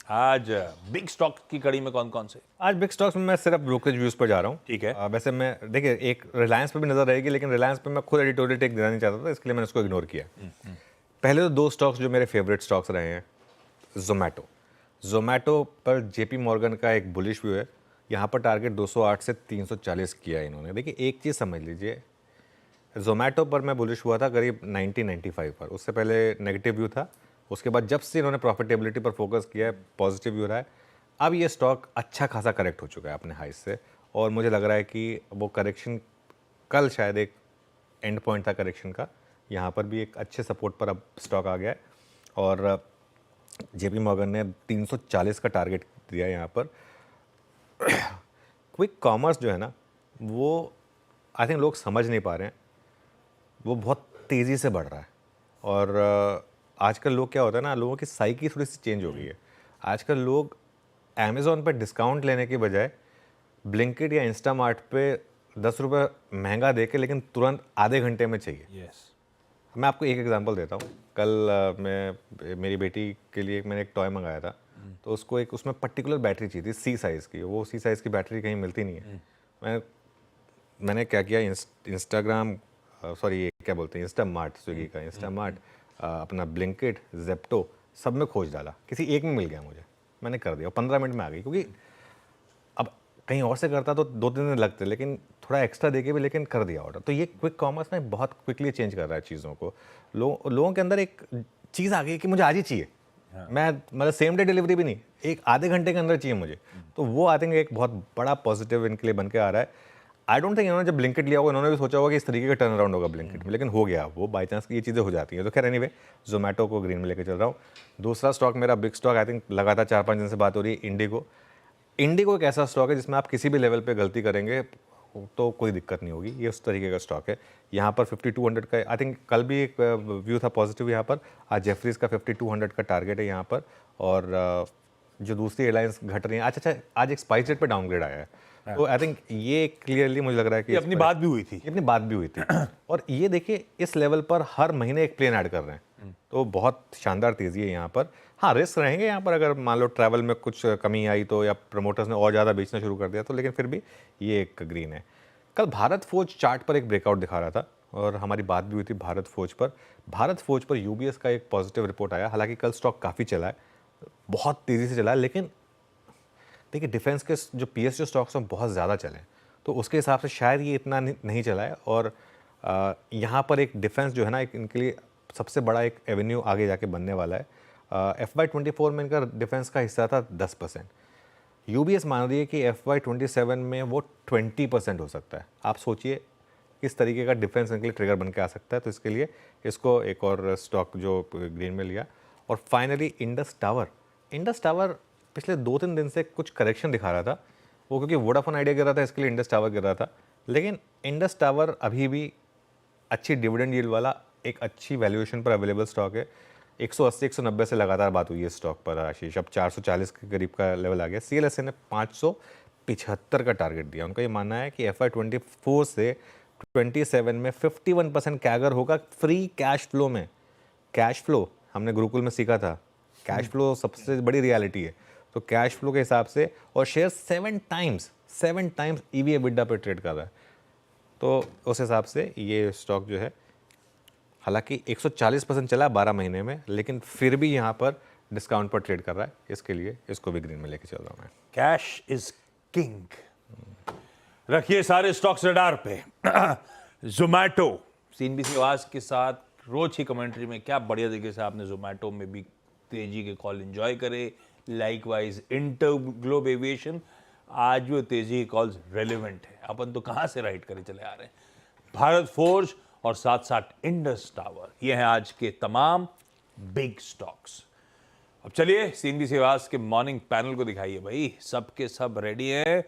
आज big stock की कड़ी में कौन कौन से? आज बिग स्टॉक्स में मैं सिर्फ ब्रोकरेज व्यूज पर जा रहा हूँ। ठीक है। वैसे मैं देखिए एक रिलायंस पे भी नजर रहेगी, लेकिन रिलायंस पे मैं खुद एडिटोरियल टेक देना नहीं चाहता था, इसके लिए मैंने उसको इग्नोर किया। पहले तो दो स्टॉक्स जो मेरे फेवरेट स्टॉक्स रहे हैं, जोमैटो पर जेपी मॉर्गन का एक बुलिश व्यू है। यहाँ पर टारगेट 208 से 340 किया है इन्होंने। देखिए एक चीज़ समझ लीजिए, जोमैटो पर मैं बुलिश हुआ था करीब 90-95 पर, उससे पहले नेगेटिव व्यू था। उसके बाद जब से इन्होंने प्रॉफिटेबिलिटी पर फोकस किया है, पॉजिटिव व्यू रहा है। अब ये स्टॉक अच्छा खासा करेक्ट हो चुका है अपने हाई से, और मुझे लग रहा है कि वो करेक्शन कल शायद एक एंड पॉइंट था करेक्शन का। यहाँ पर भी एक अच्छे सपोर्ट पर अब स्टॉक आ गया है, और जेपी मॉर्गन ने 340 का टारगेट दिया है यहाँ पर। क्विक कॉमर्स जो है ना, वो आई थिंक लोग समझ नहीं पा रहे हैं, वो बहुत तेज़ी से बढ़ रहा है। और आजकल लोग क्या होता है ना, लोगों की साइकी थोड़ी सी चेंज हो गई है। आजकल लोग अमेज़ॉन पे डिस्काउंट लेने की बजाय ब्लिंकिट या इंस्टामार्ट पे 10 रुपये महंगा दे के लेकिन तुरंत आधे घंटे में चाहिए। यस। मैं आपको एक एग्जांपल देता हूँ। कल मेरी बेटी के लिए मैंने एक टॉय मंगाया था, तो उसको एक उसमें पर्टिकुलर बैटरी चाहिए थी, सी साइज़ की। वो सी साइज़ की बैटरी कहीं मिलती नहीं है। मैंने क्या किया, इंस्टाग्राम सॉरी ये क्या बोलते हैं, इंस्टामार्ट, स्विगी का इंस्टामार्ट, अपना ब्लिंकिट, जेप्टो, सब में खोज डाला, किसी एक में मिल गया मुझे। मैंने कर दिया, 15 मिनट में आ गई। क्योंकि अब कहीं और से करता तो 2-3 दिन लगते, लेकिन थोड़ा एक्स्ट्रा देके भी लेकिन कर दिया ऑर्डर। तो ये क्विक कॉमर्स ना बहुत क्विकली चेंज कर रहा है चीज़ों को। लोगों के अंदर एक चीज़ आ गई कि मुझे आज ही चाहिए। मैं मतलब सेम डे डिलीवरी भी नहीं, एक आधे घंटे के अंदर चाहिए मुझे। तो वो आई थिंक एक बहुत बड़ा पॉजिटिव इनके लिए बन के आ रहा है। आई डोंट थिंक इन्होंने जब ब्लिंकिट लिया होगा, इन्होंने भी सोचा होगा कि इस तरीके का टर्न अराउंड होगा ब्लिंकिट में, लेकिन हो गया वो। बाई चांस ये चीज़ें हो जाती हैं। तो खैर एनीवे, जोमैटो को ग्रीन में लेकर चल रहा हूँ। दूसरा स्टॉक मेरा बिग स्टॉक, आई थिंक लगातार 4-5 दिन से बात हो रही है, इंडिगो। इंडिगो एक ऐसा स्टॉक है जिसमें आप किसी भी लेवल पे गलती करेंगे तो कोई दिक्कत नहीं होगी। ये उस तरीके का स्टॉक है। यहाँ पर 5200 का आई थिंक कल भी एक व्यू था पॉजिटिव यहाँ पर। आज जेफरीज का 5200 का टारगेट है यहाँ पर। और जो दूसरी एयरलाइंस घट रही हैं, अच्छा आज एक स्पाइस जेट पे डाउनग्रेड आया है। तो आई थिंक ये क्लियरली मुझे लग रहा है कि अपनी बात भी हुई थी। अपनी बात भी हुई थी। और ये देखिए इस लेवल पर हर महीने एक प्लेन ऐड कर रहे हैं, तो बहुत शानदार तेज़ी है यहाँ पर। हाँ, रिस्क रहेंगे यहाँ पर, अगर मान लो ट्रैवल में कुछ कमी आई तो, या प्रमोटर्स ने और ज़्यादा बेचना शुरू कर दिया तो, लेकिन फिर भी ये एक ग्रीन है। कल भारत फोर्ज चार्ट पर एक ब्रेकआउट दिखा रहा था, और हमारी बात भी हुई थी भारत फोर्ज पर। भारत फोर्ज पर यूबीएस का एक पॉजिटिव रिपोर्ट आया। हालांकि कल स्टॉक काफ़ी चला है, बहुत तेज़ी से चला है, लेकिन देखिए डिफेंस के जो पीएसयू स्टॉक्स हैं बहुत ज़्यादा चले, तो उसके हिसाब से शायद ये इतना नहीं चला है। और यहाँ पर एक डिफेंस जो है ना, एक इनके लिए सबसे बड़ा एक एवेन्यू आगे जाके बनने वाला है। FY24 में इनका डिफेंस का हिस्सा था 10%। यूबीएस मान रही है कि FY27 में वो 20% हो सकता है। आप सोचिए किस तरीके का डिफेंस इनके लिए ट्रिगर बन के आ सकता है। तो इसके लिए इसको एक और स्टॉक जो ग्रीन में लिया। और फाइनली इंडस टावर पिछले 2-3 दिन से कुछ करेक्शन दिखा रहा था वो, क्योंकि वोडाफोन आइडिया गिर रहा था, इसके लिए इंडस टावर गिर रहा था। लेकिन इंडस टावर अभी भी अच्छी डिविडेंड यील्ड वाला एक अच्छी वैल्यूएशन पर अवेलेबल स्टॉक है। 180-190 से लगातार बात हुई है स्टॉक पर आशीष, अब 440 के करीब का लेवल आ गया। CLSA ने 575 का टारगेट दिया। उनका ये मानना है कि FY24 से 27 में 51% कैगर होगा फ्री कैश फ्लो में। कैश फ्लो हमने गुरुकुल में सीखा था, कैश फ्लो सबसे बड़ी रियलिटी है। तो कैश फ्लो के हिसाब से, और शेयर 7 टाइम्स EV EBITDA पे ट्रेड कर रहा है। तो उस हिसाब से ये स्टॉक जो है, हालांकि 140% चला 12 महीने में, लेकिन फिर भी यहाँ पर डिस्काउंट पर ट्रेड कर रहा है। इसके लिए इसको भी ग्रीन में लेके चल रहा हूँ मैं। Cash is king. रखिए सारे स्टॉक्स रडार पे। जोमैटो, CNBC आवाज के साथ रोज ही कमेंट्री में क्या बढ़िया तरीके से आपने जोमैटो में भी तेजी के कॉल एंजॉय करे। लाइकवाइज इंटरग्लोब एविएशन, आज भी तेजी के कॉल्स रेलिवेंट है। अपन तो कहां से राइट करे चले आ रहे हैं। भारत फोर्ज और साथ साथ इंडस टावर, ये हैं आज के तमाम बिग स्टॉक्स। अब चलिए CNBC आवाज के मॉर्निंग पैनल को दिखाइए भाई, सबके सब रेडी हैं